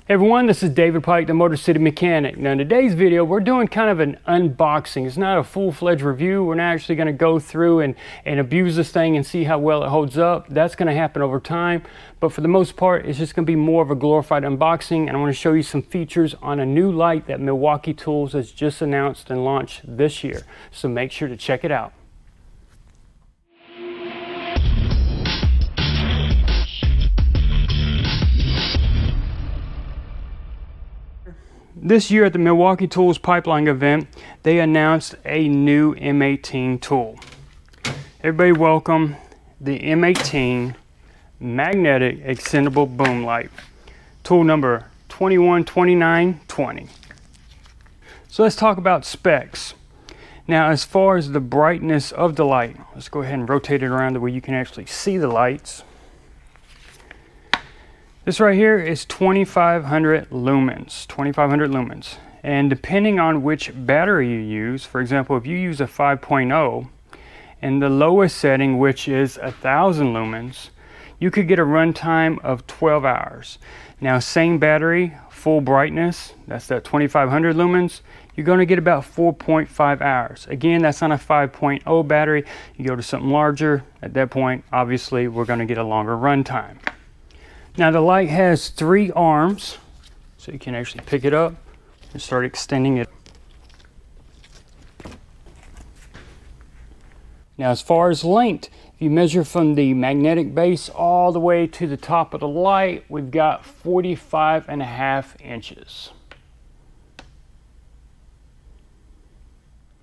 Hey everyone, this is David Pike, the MotorCity mechanic. Now in today's video, we're doing kind of an unboxing. It's not a full-fledged review. We're not actually going to go through and abuse this thing and see how well it holds up. That's going to happen over time. But for the most part, it's just going to be more of a glorified unboxing. And I want to show you some features on a new light that Milwaukee Tools has just announced and launched this year. So make sure to check it out. This year at the Milwaukee Tools pipeline event, they announced a new M18 tool. Everybody welcome the M18 Magnetic Extendable Boom light. Tool number 212920. So let's talk about specs. Now as far as the brightness of the light, let's go ahead and rotate it around the way you can actually see the lights. This right here is 2500 lumens, 2500 lumens. And depending on which battery you use, for example, if you use a 5.0 and the lowest setting, which is 1000 lumens, you could get a runtime of 12 hours. Now, same battery, full brightness, that's that 2500 lumens, you're going to get about 4.5 hours. Again, that's on a 5.0 battery. You go to something larger, at that point, obviously, we're going to get a longer runtime. Now the light has 3 arms, so you can actually pick it up and start extending it. Now as far as length, if you measure from the magnetic base all the way to the top of the light, we've got 45.5 inches.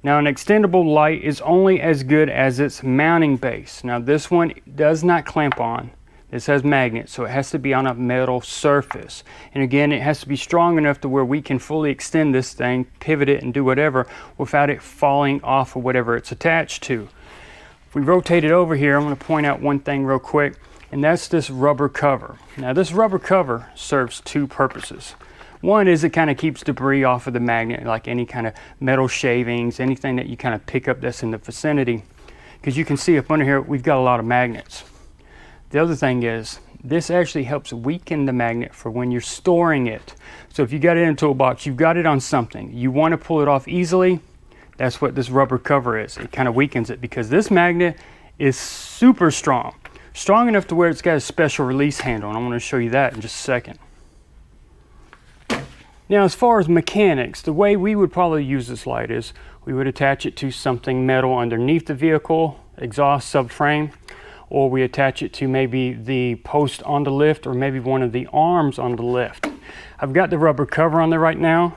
Now an extendable light is only as good as its mounting base. Now this one does not clamp on. This has magnets, so it has to be on a metal surface. And again, it has to be strong enough to where we can fully extend this thing, pivot it, and do whatever without it falling off of whatever it's attached to. If we rotate it over here, I'm going to point out one thing real quick, and that's this rubber cover. Now this rubber cover serves 2 purposes. One is it kind of keeps debris off of the magnet, like any kind of metal shavings, anything that you kind of pick up that's in the vicinity. Because you can see up under here, we've got a lot of magnets. The other thing is, this actually helps weaken the magnet for when you're storing it. So if you got it in a toolbox, you've got it on something, you want to pull it off easily, that's what this rubber cover is. It kind of weakens it because this magnet is super strong. Strong enough to where it's got a special release handle, and I'm going to show you that in just a second. Now as far as mechanics, the way we would probably use this light is we would attach it to something metal underneath the vehicle, exhaust subframe, or we attach it to maybe the post on the lift or maybe one of the arms on the lift. I've got the rubber cover on there right now.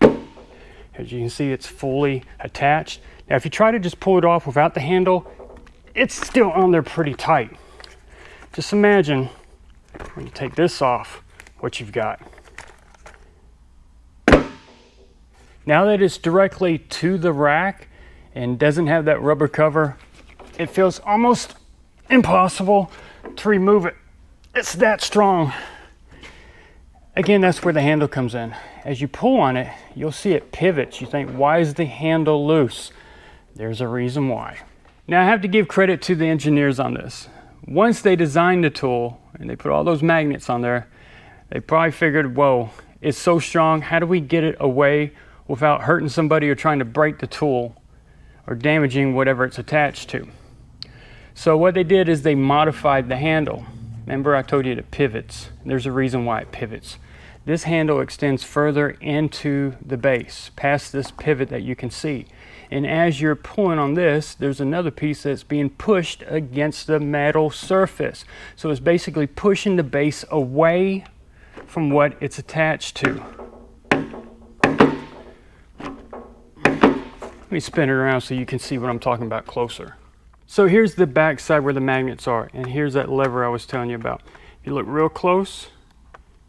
As you can see, it's fully attached. Now if you try to just pull it off without the handle, it's still on there pretty tight. Just imagine when you take this off, what you've got. Now that it's directly to the rack and doesn't have that rubber cover, it feels almost impossible to remove it. It's that strong. Again, that's where the handle comes in. As you pull on it, you'll see it pivots. You think, why is the handle loose? There's a reason why. Now I have to give credit to the engineers on this. Once they designed the tool and they put all those magnets on there, they probably figured, whoa, it's so strong, how do we get it away without hurting somebody or trying to break the tool or damaging whatever it's attached to? So what they did is they modified the handle. Remember I told you it pivots. There's a reason why it pivots. This handle extends further into the base, past this pivot that you can see. And as you're pulling on this, there's another piece that's being pushed against the metal surface. So it's basically pushing the base away from what it's attached to. Let me spin it around so you can see what I'm talking about closer. So here's the back side where the magnets are, and here's that lever I was telling you about. If you look real close,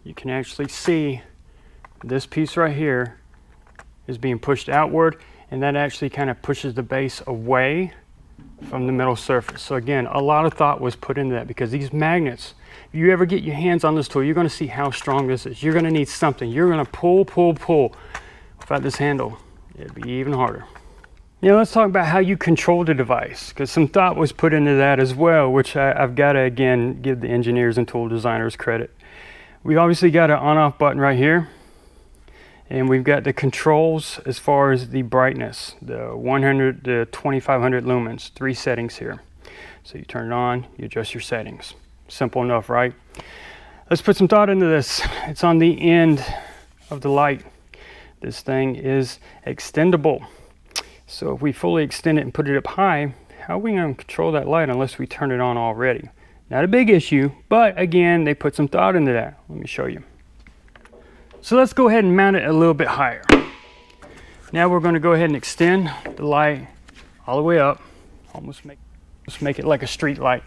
you can actually see this piece right here is being pushed outward, and that actually kind of pushes the base away from the metal surface. So again, a lot of thought was put into that because these magnets, if you ever get your hands on this tool, you're going to see how strong this is. You're going to need something. You're going to pull. Without this handle, it'd be even harder. Now let's talk about how you control the device, because some thought was put into that as well, which I've got to again give the engineers and tool designers credit. We obviously got an on-off button right here, and we've got the controls as far as the brightness, the 100 to 2500 lumens, 3 settings here. So you turn it on, you adjust your settings. Simple enough, right? Let's put some thought into this. It's on the end of the light. This thing is extendable. So if we fully extend it and put it up high, how are we going to control that light unless we turn it on already? Not a big issue, but again, they put some thought into that. Let me show you. So let's go ahead and mount it a little bit higher. Now we're going to go ahead and extend the light all the way up. Almost make it like a street light.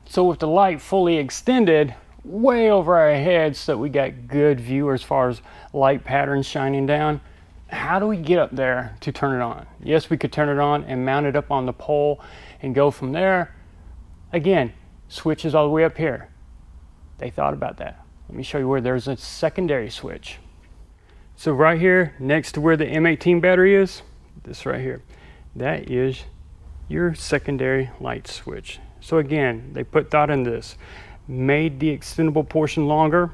So with the light fully extended, way over our heads so that we got good view as far as light patterns shining down, how do we get up there to turn it on? Yes, we could turn it on and mount it up on the pole and go from there. Again, switch is all the way up here. They thought about that. Let me show you where there's a secondary switch. So right here next to where the M18 battery is, this right here, that is your secondary light switch. So again, they put thought into this, made the extendable portion longer.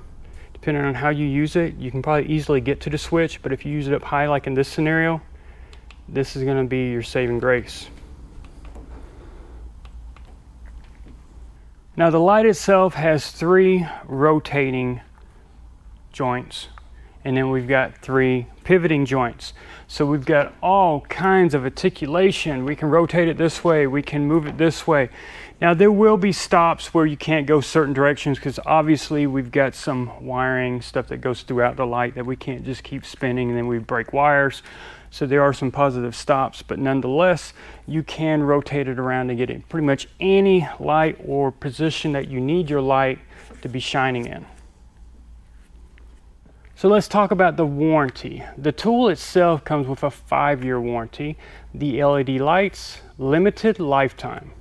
Depending on how you use it, you can probably easily get to the switch, but if you use it up high like in this scenario, this is going to be your saving grace. Now the light itself has 3 rotating joints, and then we've got 3 pivoting joints. So we've got all kinds of articulation. We can rotate it this way, we can move it this way. Now there will be stops where you can't go certain directions because obviously we've got some wiring stuff that goes throughout the light that we can't just keep spinning and then we break wires. So there are some positive stops, but nonetheless you can rotate it around and get it pretty much any light or position that you need your light to be shining in. So let's talk about the warranty. The tool itself comes with a 5-year warranty. The LED lights, limited lifetime.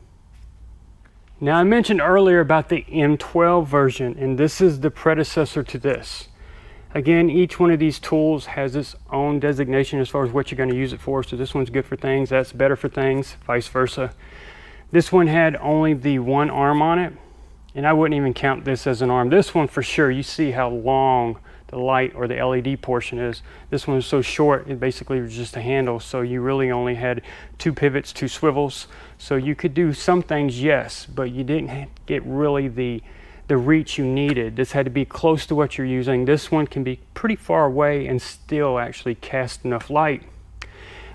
Now I mentioned earlier about the M12 version, and this is the predecessor to this. Again, each one of these tools has its own designation as far as what you're going to use it for. So this one's good for things, that's better for things, vice versa. This one had only the 1 arm on it, and I wouldn't even count this as an arm. This one for sure, you see how long the light or the LED portion is. This one is so short, it basically was just a handle, so you really only had 2 pivots, 2 swivels. So you could do some things, yes, but you didn't get really the reach you needed. This had to be close to what you're using. This one can be pretty far away and still actually cast enough light.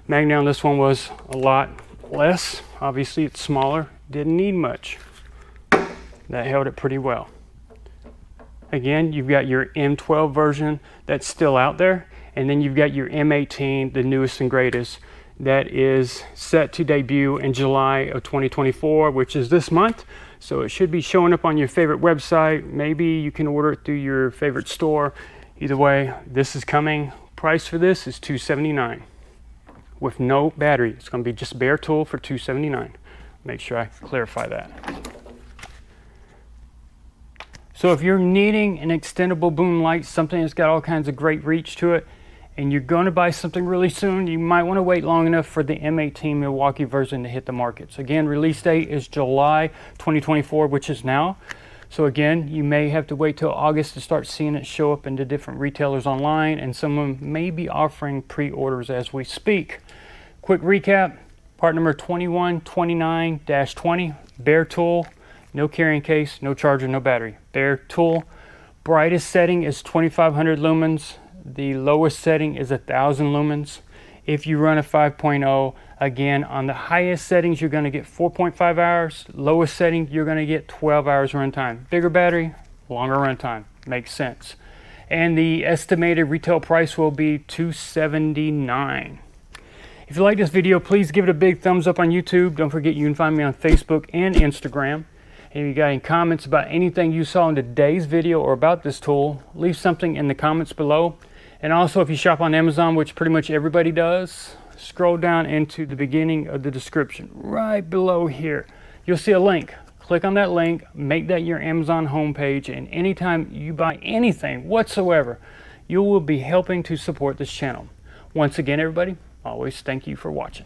Magnet on this one was a lot less. Obviously it's smaller, didn't need much. That held it pretty well. Again, you've got your M12 version that's still out there, and then you've got your M18, the newest and greatest, that is set to debut in July of 2024, which is this month. So it should be showing up on your favorite website. Maybe you can order it through your favorite store. Either way, this is coming. Price for this is $279 with no battery. It's going to be just bare tool for $279. Make sure I clarify that. So if you're needing an extendable boom light, something that's got all kinds of great reach to it, and you're going to buy something really soon, you might want to wait long enough for the M18 Milwaukee version to hit the markets. Again, release date is July 2024, which is now. So again, you may have to wait till August to start seeing it show up into different retailers online, and some of them may be offering pre-orders as we speak. Quick recap, part number 2129-20, bare tool, no carrying case, no charger, no battery. Bare tool. Brightest setting is 2500 lumens. The lowest setting is 1000 lumens. If you run a 5.0, again, on the highest settings, you're going to get 4.5 hours. Lowest setting, you're going to get 12 hours runtime. Bigger battery, longer runtime. Makes sense. And the estimated retail price will be $279. If you like this video, please give it a big thumbs up on YouTube. Don't forget you can find me on Facebook and Instagram. And if you got any comments about anything you saw in today's video or about this tool, leave something in the comments below. And also, if you shop on Amazon, which pretty much everybody does, scroll down into the beginning of the description, right below here. You'll see a link. Click on that link, make that your Amazon homepage, and anytime you buy anything whatsoever, you will be helping to support this channel. Once again, everybody, always thank you for watching.